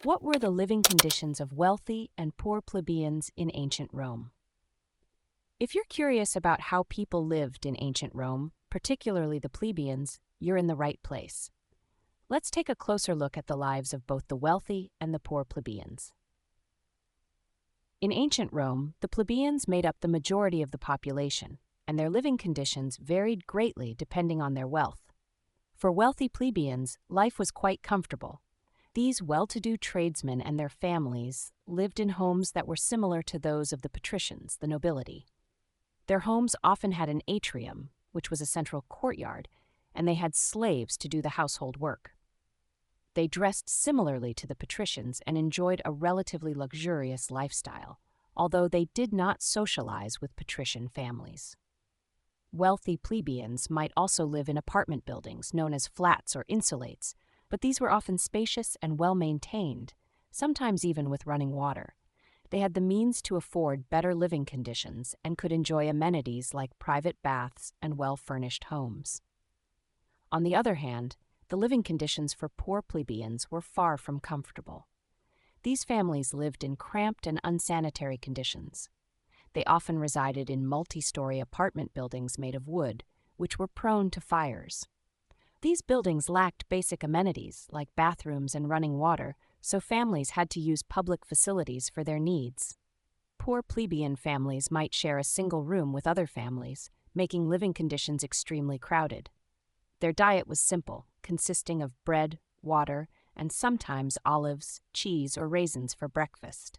What were the living conditions of wealthy and poor plebeians in ancient Rome? If you're curious about how people lived in ancient Rome, particularly the plebeians, you're in the right place. Let's take a closer look at the lives of both the wealthy and the poor plebeians. In ancient Rome, the plebeians made up the majority of the population, and their living conditions varied greatly depending on their wealth. For wealthy plebeians, life was quite comfortable. These well-to-do tradesmen and their families lived in homes that were similar to those of the patricians, the nobility. Their homes often had an atrium, which was a central courtyard, and they had slaves to do the household work. They dressed similarly to the patricians and enjoyed a relatively luxurious lifestyle, although they did not socialize with patrician families. Wealthy plebeians might also live in apartment buildings known as flats or insulates, but these were often spacious and well-maintained, sometimes even with running water. They had the means to afford better living conditions and could enjoy amenities like private baths and well-furnished homes. On the other hand, the living conditions for poor plebeians were far from comfortable. These families lived in cramped and unsanitary conditions. They often resided in multi-story apartment buildings made of wood, which were prone to fires. These buildings lacked basic amenities like bathrooms and running water, so families had to use public facilities for their needs. Poor plebeian families might share a single room with other families, making living conditions extremely crowded. Their diet was simple, consisting of bread, water, and sometimes olives, cheese, or raisins for breakfast.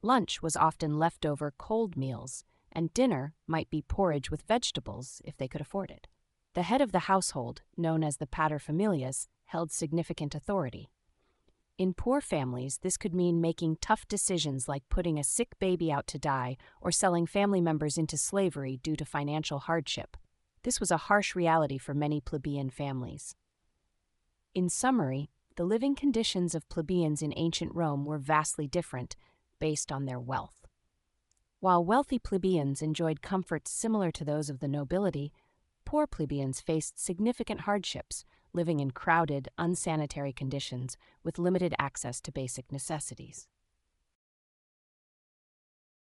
Lunch was often leftover cold meals, and dinner might be porridge with vegetables if they could afford it. The head of the household, known as the Familias, held significant authority. In poor families, this could mean making tough decisions like putting a sick baby out to die or selling family members into slavery due to financial hardship. This was a harsh reality for many plebeian families. In summary, the living conditions of plebeians in ancient Rome were vastly different based on their wealth. While wealthy plebeians enjoyed comforts similar to those of the nobility, poor plebeians faced significant hardships, living in crowded, unsanitary conditions with limited access to basic necessities.